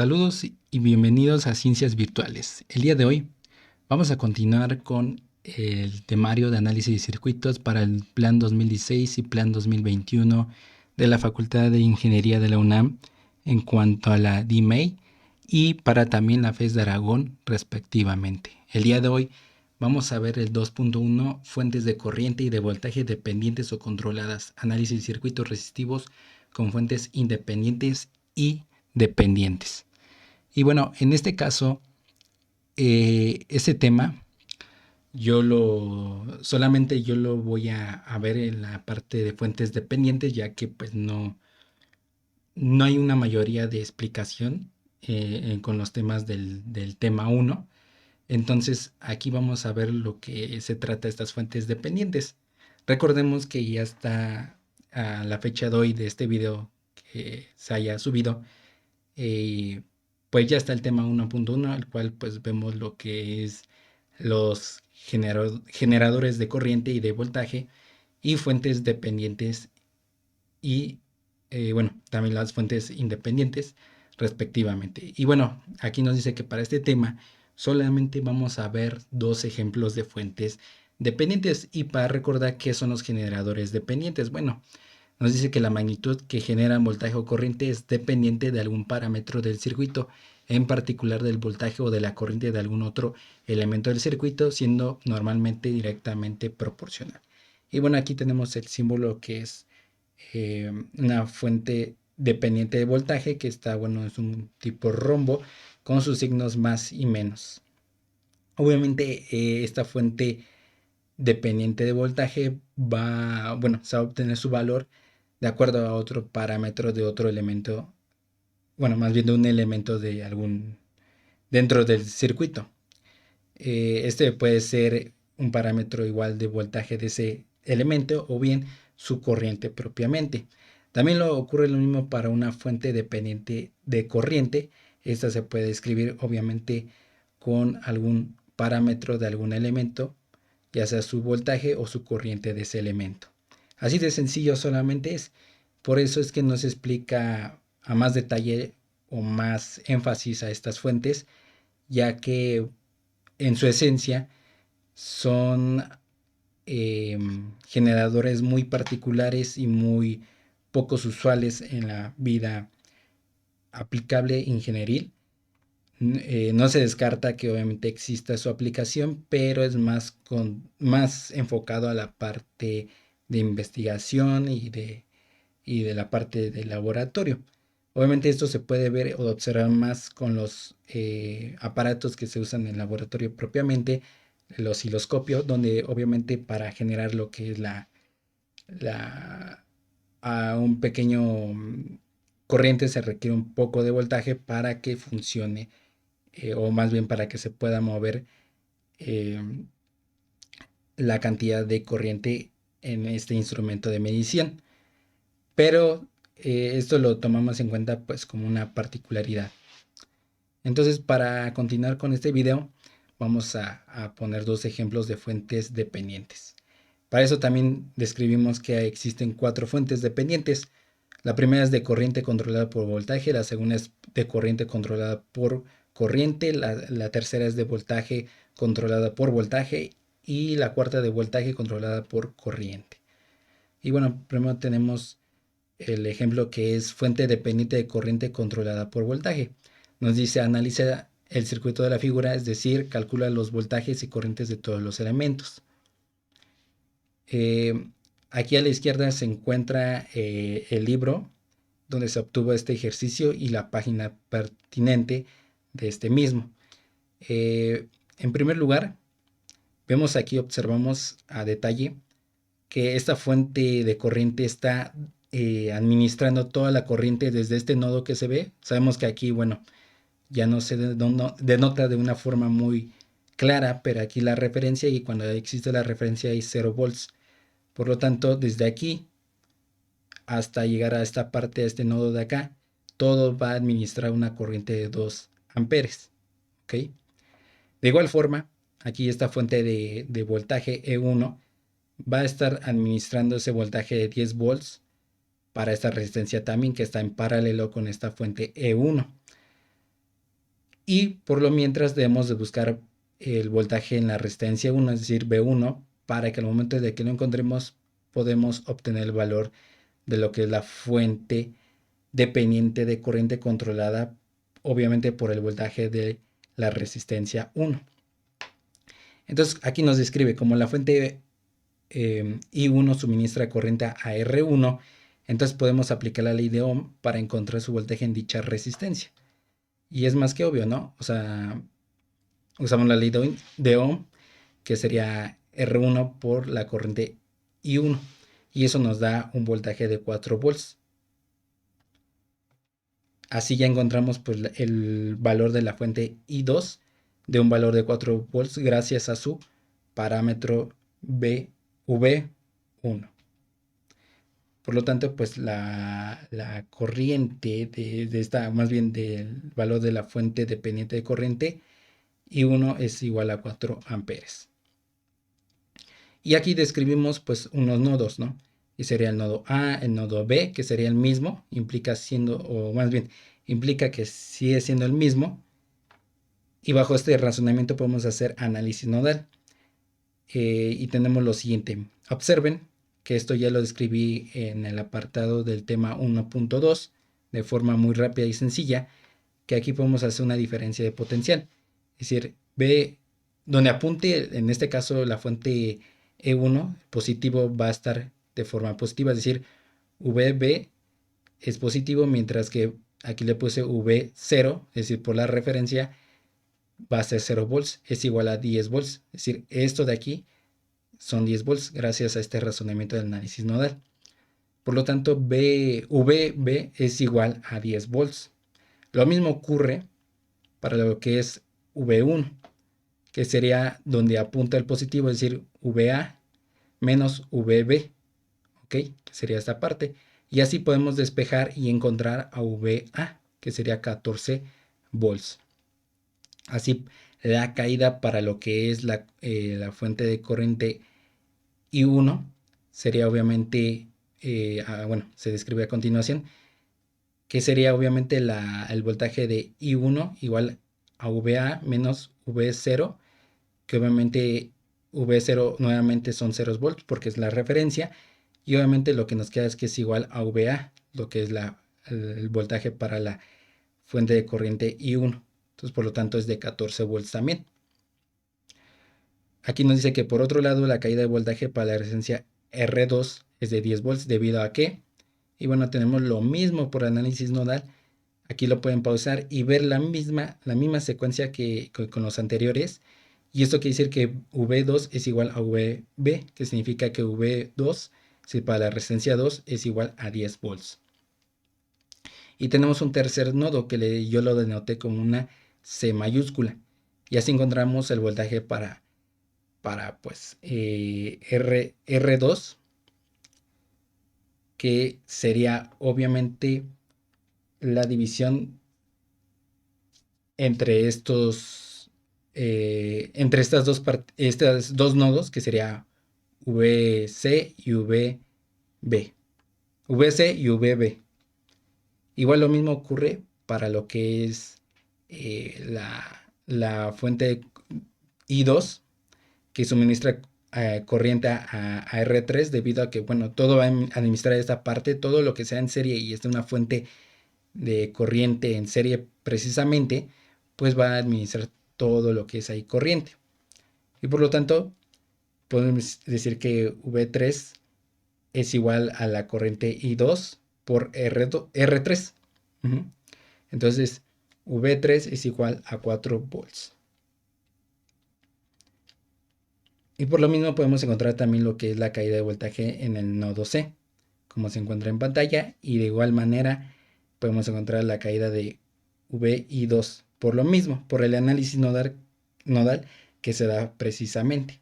Saludos y bienvenidos a Ciencias Virtuales. El día de hoy vamos a continuar con el temario de análisis de circuitos para el Plan 2016 y Plan 2021 de la Facultad de Ingeniería de la UNAM en cuanto a la DMEI y para también la FES de Aragón respectivamente. El día de hoy vamos a ver el 2.1 fuentes de corriente y de voltaje dependientes o controladas, análisis de circuitos resistivos con fuentes independientes y dependientes. Y bueno, en este caso, este tema solamente yo lo voy a ver en la parte de fuentes dependientes, ya que pues no hay una mayoría de explicación con los temas del tema uno. Entonces aquí vamos a ver lo que se trata de estas fuentes dependientes. Recordemos que ya está a la fecha de hoy de este video que se haya subido, eh, pues ya está el tema 1.1, al cual pues vemos lo que es los generadores de corriente y de voltaje y fuentes dependientes y bueno, también las fuentes independientes respectivamente. Y bueno, aquí nos dice que para este tema solamente vamos a ver dos ejemplos de fuentes dependientes. Y para recordar qué son los generadores dependientes, bueno, nos dice que la magnitud que genera voltaje o corriente es dependiente de algún parámetro del circuito, en particular del voltaje o de la corriente de algún otro elemento del circuito, siendo normalmente directamente proporcional. Y bueno, aquí tenemos el símbolo que es una fuente dependiente de voltaje, que está, bueno, es un tipo rombo con sus signos más y menos. Obviamente esta fuente dependiente de voltaje se va a obtener su valor de acuerdo a otro parámetro de otro elemento, bueno, más bien de un elemento de algún dentro del circuito. Este puede ser un parámetro igual de voltaje de ese elemento o bien su corriente propiamente. También ocurre lo mismo para una fuente dependiente de corriente. Esta se puede escribir obviamente con algún parámetro de algún elemento, ya sea su voltaje o su corriente de ese elemento. Así de sencillo solamente es. Por eso es que no se explica a más detalle o más énfasis a estas fuentes, ya que en su esencia son generadores muy particulares y muy pocos usuales en la vida aplicable ingenieril. No se descarta que obviamente exista su aplicación, pero es más enfocado a la parte de investigación y de la parte de laboratorio. Obviamente esto se puede ver o observar más con los aparatos que se usan en el laboratorio propiamente, el osciloscopio, donde obviamente para generar lo que es a un pequeño corriente se requiere un poco de voltaje para que funcione, o más bien para que se pueda mover eh, la cantidad de corriente en este instrumento de medición. Pero esto lo tomamos en cuenta pues como una particularidad. Entonces, para continuar con este video, vamos a poner dos ejemplos de fuentes dependientes. Para eso también describimos que existen cuatro fuentes dependientes. La primera es de corriente controlada por voltaje, la segunda es de corriente controlada por corriente, la tercera es de voltaje controlada por voltaje y la cuarta de voltaje controlada por corriente. Y bueno, primero tenemos el ejemplo que es fuente dependiente de corriente controlada por voltaje. Nos dice analiza el circuito de la figura, es decir, calcula los voltajes y corrientes de todos los elementos. Aquí a la izquierda se encuentra el libro donde se obtuvo este ejercicio y la página pertinente de este mismo. En primer lugar, vemos aquí, observamos a detalle que esta fuente de corriente está administrando toda la corriente desde este nodo que se ve. Sabemos que aquí, bueno, ya no se denota de una forma muy clara, pero aquí la referencia, y cuando existe la referencia hay 0 volts. Por lo tanto, desde aquí hasta llegar a esta parte, a este nodo de acá, todo va a administrar una corriente de 2 amperes. ¿Ok? De igual forma, aquí esta fuente de voltaje E1 va a estar administrando ese voltaje de 10 volts para esta resistencia también que está en paralelo con esta fuente E1. Y por lo mientras debemos de buscar el voltaje en la resistencia 1, es decir, B1, para que al momento de que lo encontremos podemos obtener el valor de lo que es la fuente dependiente de corriente controlada, obviamente por el voltaje de la resistencia 1. Entonces aquí nos describe como la fuente I1 suministra corriente a R1, entonces podemos aplicar la ley de Ohm para encontrar su voltaje en dicha resistencia. Y es más que obvio, ¿no? O sea, usamos la ley de Ohm, que sería R1 por la corriente I1. Y eso nos da un voltaje de 4 volts. Así ya encontramos pues, el valor de la fuente I2 de un valor de 4 volts gracias a su parámetro V1. Por lo tanto, pues la corriente de esta, más bien del valor de la fuente dependiente de corriente, I1 es igual a 4 amperes. Y aquí describimos pues unos nodos, ¿no? Y sería el nodo A, el nodo B, que sería el mismo, implica siendo, o más bien, implica que sigue siendo el mismo. Y bajo este razonamiento podemos hacer análisis nodal. Y tenemos lo siguiente. Observen que esto ya lo describí en el apartado del tema 1.2 de forma muy rápida y sencilla, que aquí podemos hacer una diferencia de potencial. Es decir, B, donde apunte, en este caso la fuente E1 positivo va a estar de forma positiva, es decir, VB es positivo, mientras que aquí le puse V0, es decir, por la referencia va a ser 0 volts, es igual a 10 volts, es decir, esto de aquí son 10 volts gracias a este razonamiento del análisis nodal. Por lo tanto, VB es igual a 10 volts. Lo mismo ocurre para lo que es V1, que sería donde apunta el positivo, es decir, VA menos VB, ¿ok? Que sería esta parte. Y así podemos despejar y encontrar a VA, que sería 14 volts. Así, la caída para lo que es la fuente de corriente I1 sería obviamente, bueno, se describe a continuación, que sería obviamente el voltaje de I1 igual a VA menos V0, que obviamente V0 nuevamente son 0 volts porque es la referencia, y obviamente lo que nos queda es que es igual a VA, lo que es el voltaje para la fuente de corriente I1. Entonces, por lo tanto, es de 14 volts también. Aquí nos dice que por otro lado la caída de voltaje para la resistencia R2 es de 10 volts debido a que, y bueno, tenemos lo mismo por análisis nodal. Aquí lo pueden pausar y ver la misma secuencia que con los anteriores. Y esto quiere decir que V2 es igual a VB, que significa que V2, si para la resistencia 2, es igual a 10 volts. Y tenemos un tercer nodo que yo lo denoté como una C mayúscula. Y así encontramos el voltaje para pues R2, que sería obviamente la división entre entre estas dos nodos, que sería VC y VB. VC y VB. Igual lo mismo ocurre para lo que es la fuente I2, que suministra corriente a R3, debido a que, bueno, todo va a administrar esta parte, todo lo que sea en serie y es de una fuente de corriente en serie precisamente, pues va a administrar todo lo que es ahí corriente. Y por lo tanto, podemos decir que V3 es igual a la corriente I2 por R3. Entonces, V3 es igual a 4 volts. Y por lo mismo podemos encontrar también lo que es la caída de voltaje en el nodo C, como se encuentra en pantalla. Y de igual manera podemos encontrar la caída de VI2 por lo mismo, por el análisis nodal que se da precisamente.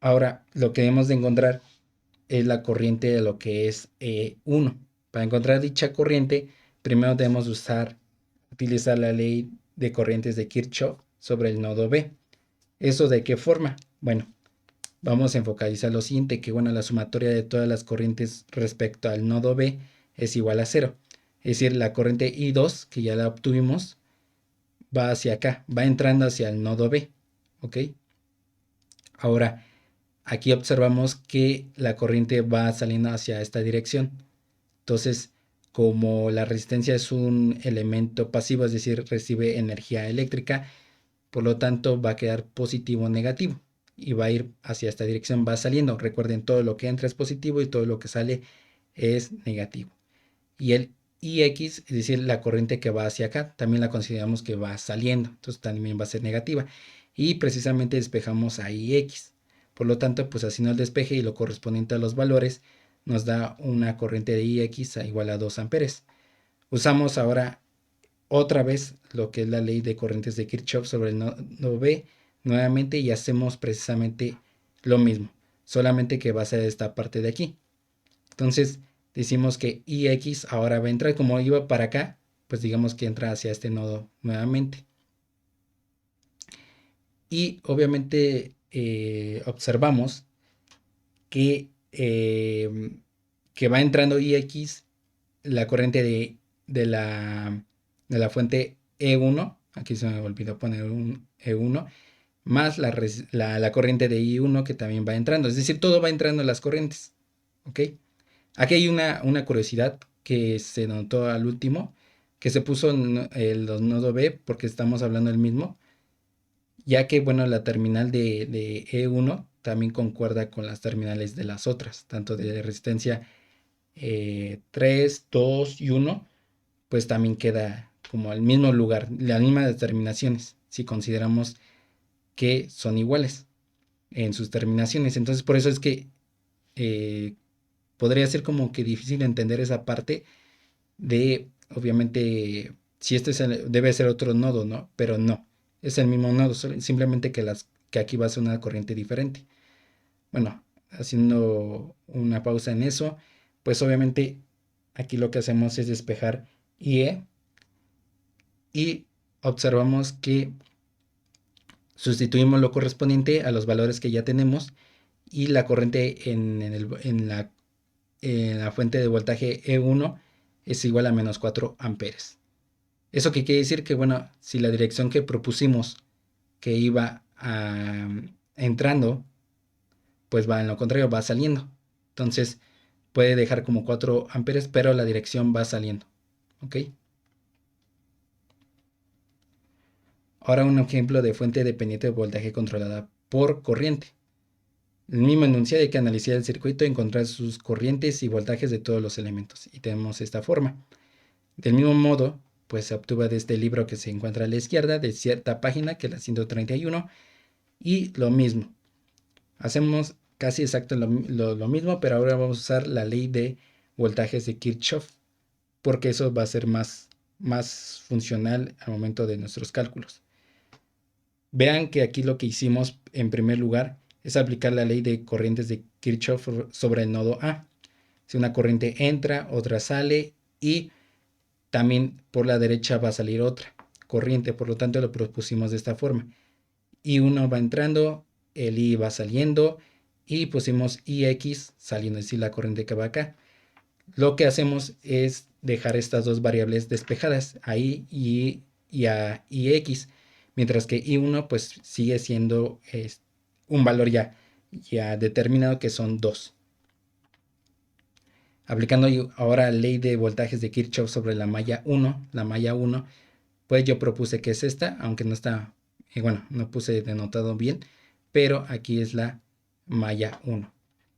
Ahora, lo que debemos de encontrar es la corriente de lo que es E1. Para encontrar dicha corriente, primero debemos utilizar la ley de corrientes de Kirchhoff sobre el nodo B. ¿Eso de qué forma? Bueno, vamos a enfocar lo siguiente, que bueno, la sumatoria de todas las corrientes respecto al nodo B es igual a cero. Es decir, la corriente I2, que ya la obtuvimos, va hacia acá, va entrando hacia el nodo B, ¿ok? Ahora, aquí observamos que la corriente va saliendo hacia esta dirección. Entonces, como la resistencia es un elemento pasivo, es decir, recibe energía eléctrica, por lo tanto va a quedar positivo o negativo y va a ir hacia esta dirección, va saliendo. Recuerden, todo lo que entra es positivo y todo lo que sale es negativo. Y el IX, es decir, la corriente que va hacia acá, también la consideramos que va saliendo, entonces también va a ser negativa. Y precisamente despejamos a IX. Por lo tanto, pues haciendo el despeje y lo correspondiente a los valores, nos da una corriente de IX igual a 2 amperes. Usamos ahora otra vez lo que es la ley de corrientes de Kirchhoff sobre el nodo B nuevamente y hacemos precisamente lo mismo, solamente que va a ser esta parte de aquí. Entonces decimos que IX ahora va a entrar, como iba para acá, pues digamos que entra hacia este nodo nuevamente. Y obviamente observamos que, que va entrando IX, la corriente de la fuente E1, aquí se me olvidó poner un E1, más la corriente de I1 que también va entrando, es decir, todo va entrando en las corrientes, ¿ok? Aquí hay una curiosidad que se notó al último, que se puso en el nodo B porque estamos hablando del mismo, ya que, bueno, la terminal de E1 también concuerda con las terminales de las otras, tanto de resistencia 3, 2 y 1, pues también queda como al mismo lugar, las mismas determinaciones, si consideramos que son iguales en sus terminaciones. Entonces, por eso es que eh, podría ser como que difícil entender esa parte de, obviamente, si este debe ser otro nodo, ¿no? Pero no, es el mismo nodo, simplemente que aquí va a ser una corriente diferente. Bueno, haciendo una pausa en eso, pues obviamente aquí lo que hacemos es despejar IE y observamos que sustituimos lo correspondiente a los valores que ya tenemos y la corriente en la fuente de voltaje E1 es igual a menos 4 amperes. ¿Eso qué quiere decir? Que bueno, si la dirección que propusimos que iba entrando, pues va en lo contrario, va saliendo. Entonces puede dejar como 4 amperes, pero la dirección va saliendo. ¿Ok? Ahora un ejemplo de fuente dependiente de voltaje controlada por corriente. El mismo enunciado, hay que analizar el circuito y encontrar sus corrientes y voltajes de todos los elementos. Y tenemos esta forma. Del mismo modo, pues se obtuvo de este libro que se encuentra a la izquierda de cierta página, que es la 131, y lo mismo. Hacemos casi exacto lo mismo, pero ahora vamos a usar la ley de voltajes de Kirchhoff, porque eso va a ser más funcional al momento de nuestros cálculos. Vean que aquí lo que hicimos en primer lugar es aplicar la ley de corrientes de Kirchhoff sobre el nodo A. Si una corriente entra, otra sale y también por la derecha va a salir otra corriente, por lo tanto lo propusimos de esta forma. I1 va entrando, el I va saliendo y pusimos IX saliendo, es decir, la corriente que va acá. Lo que hacemos es dejar estas dos variables despejadas, ahí y a IX, mientras que I1 pues sigue siendo un valor ya determinado que son 2. Aplicando ahora la ley de voltajes de Kirchhoff sobre la malla 1, pues yo propuse que es esta, aunque no está, bueno, no puse denotado bien, pero aquí es la malla 1.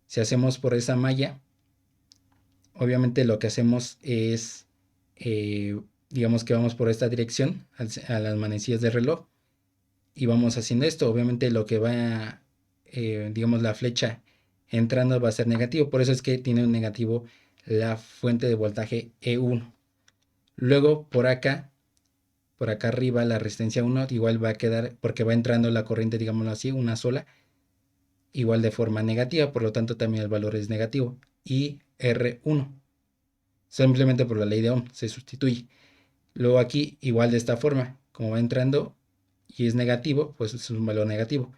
Si hacemos por esa malla, obviamente lo que hacemos es, digamos que vamos por esta dirección a las manecillas del reloj y vamos haciendo esto. Obviamente lo que va, digamos, la flecha entrando va a ser negativo, por eso es que tiene un negativo la fuente de voltaje E1. Luego por acá arriba la resistencia 1 igual va a quedar, porque va entrando la corriente, digámoslo así, una sola, igual de forma negativa, por lo tanto también el valor es negativo. Y R1, simplemente por la ley de Ohm, se sustituye. Luego aquí igual de esta forma, como va entrando y es negativo, pues es un valor negativo.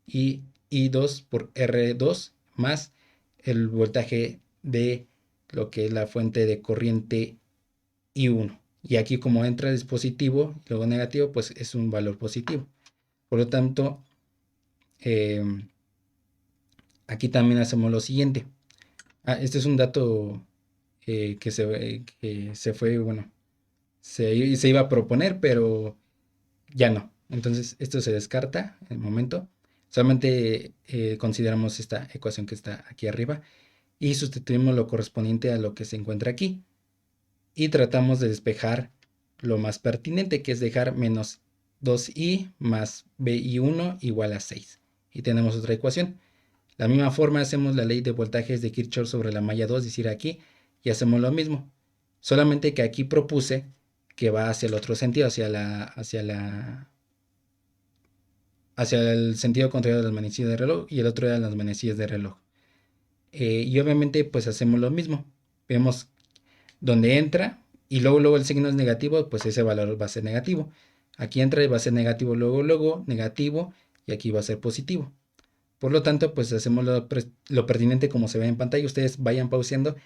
Y I2 por R2 más el voltaje de lo que es la fuente de corriente I1. Y aquí como entra es positivo y luego negativo, pues es un valor positivo. Por lo tanto, eh, aquí también hacemos lo siguiente. Este es un dato que se fue, bueno, se iba a proponer, pero ya no. Entonces esto se descarta en el momento. Solamente consideramos esta ecuación que está aquí arriba y sustituimos lo correspondiente a lo que se encuentra aquí. Y tratamos de despejar lo más pertinente, que es dejar menos 2i más bi1 igual a 6. Y tenemos otra ecuación. La misma forma hacemos la ley de voltajes de Kirchhoff sobre la malla 2, es decir, aquí, y hacemos lo mismo. Solamente que aquí propuse que va hacia el otro sentido, hacia el sentido contrario de las manecillas de reloj, y el otro era las manecillas de reloj. Y obviamente pues hacemos lo mismo. Vemos donde entra y luego el signo es negativo, pues ese valor va a ser negativo. Aquí entra y va a ser negativo, luego negativo, y aquí va a ser positivo. Por lo tanto, pues hacemos lo pertinente como se ve en pantalla. Ustedes vayan pauseando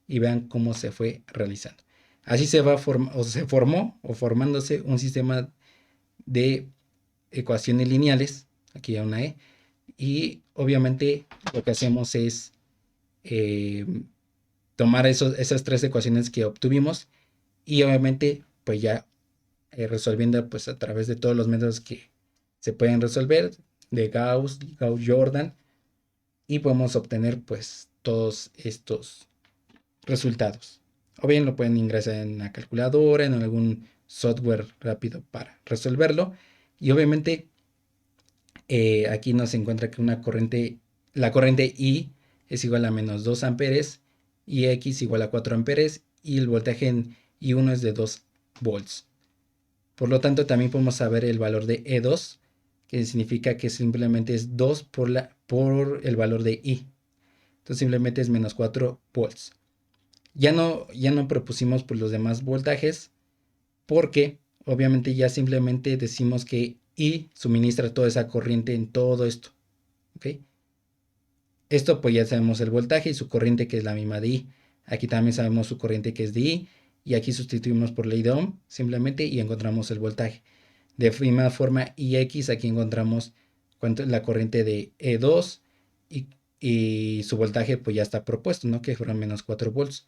y vean cómo se fue realizando. Así se va o se formó o formándose un sistema de ecuaciones lineales. Aquí hay una E. Y obviamente lo que hacemos es eh, tomar esas tres ecuaciones que obtuvimos y obviamente pues ya resolviendo pues a través de todos los métodos que se pueden resolver de Gauss, Gauss-Jordan, y podemos obtener pues todos estos resultados. O bien lo pueden ingresar en la calculadora, en algún software rápido para resolverlo. Y obviamente aquí nos encuentra que la corriente I es igual a menos 2 amperes y X igual a 4 amperes y el voltaje en I1 es de 2 volts. Por lo tanto, también podemos saber el valor de E2, que significa que simplemente es 2 por el valor de I. Entonces simplemente es menos 4 volts. Ya no propusimos por los demás voltajes porque obviamente ya simplemente decimos que I suministra toda esa corriente en todo esto. ¿Ok? Esto pues ya sabemos el voltaje y su corriente que es la misma de I. Aquí también sabemos su corriente que es de I. Y aquí sustituimos por ley de Ohm simplemente y encontramos el voltaje. De misma forma IX aquí encontramos la corriente de E2 y, y su voltaje pues ya está propuesto, ¿no? Que fueron menos 4 volts.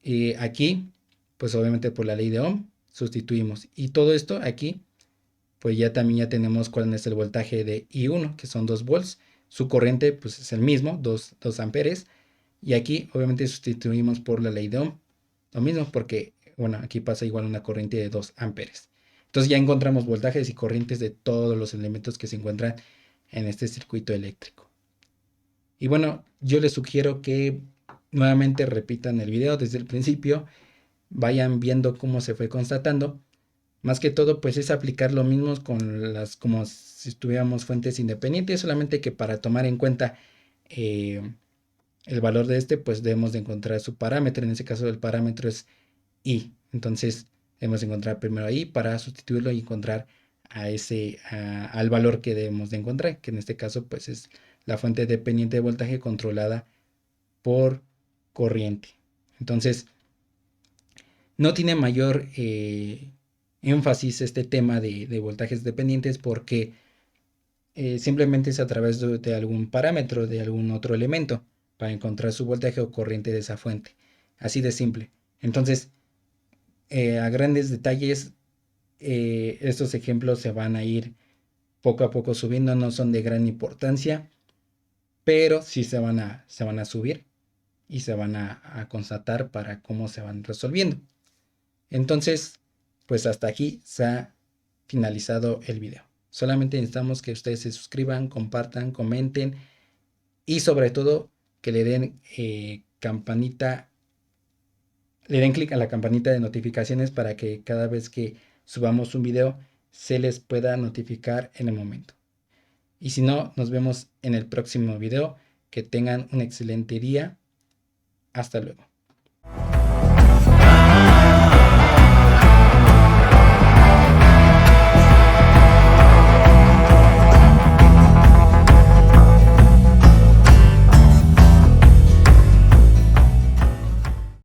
Y aquí pues obviamente por la ley de Ohm sustituimos. Y todo esto aquí pues ya también ya tenemos cuál es el voltaje de I1, que son 2 volts. Su corriente pues es el mismo, 2 amperes. Y aquí obviamente sustituimos por la ley de Ohm. Lo mismo porque, bueno, aquí pasa igual una corriente de 2 amperes. Entonces ya encontramos voltajes y corrientes de todos los elementos que se encuentran en este circuito eléctrico. Y bueno, yo les sugiero que nuevamente repitan el video desde el principio, vayan viendo cómo se fue constatando. Más que todo, pues es aplicar lo mismo como si estuviéramos fuentes independientes, solamente que para tomar en cuenta eh, el valor de este, pues debemos de encontrar su parámetro. En este caso, el parámetro es I. Entonces, debemos encontrar primero I para sustituirlo y encontrar al valor que debemos de encontrar, que en este caso, pues es la fuente dependiente de voltaje controlada por corriente. Entonces, no tiene mayor énfasis este tema de voltajes dependientes porque simplemente es a través de algún parámetro, de algún otro elemento, para encontrar su voltaje o corriente de esa fuente. Así de simple. Entonces, a grandes detalles, estos ejemplos se van a ir poco a poco subiendo, no son de gran importancia, pero sí se van a subir y se van a constatar para cómo se van resolviendo. Entonces, pues hasta aquí se ha finalizado el video. Solamente necesitamos que ustedes se suscriban, compartan, comenten y sobre todo que le den campanita, le den clic a la campanita de notificaciones para que cada vez que subamos un video se les pueda notificar en el momento. Y si no, nos vemos en el próximo video. Que tengan un excelente día. Hasta luego.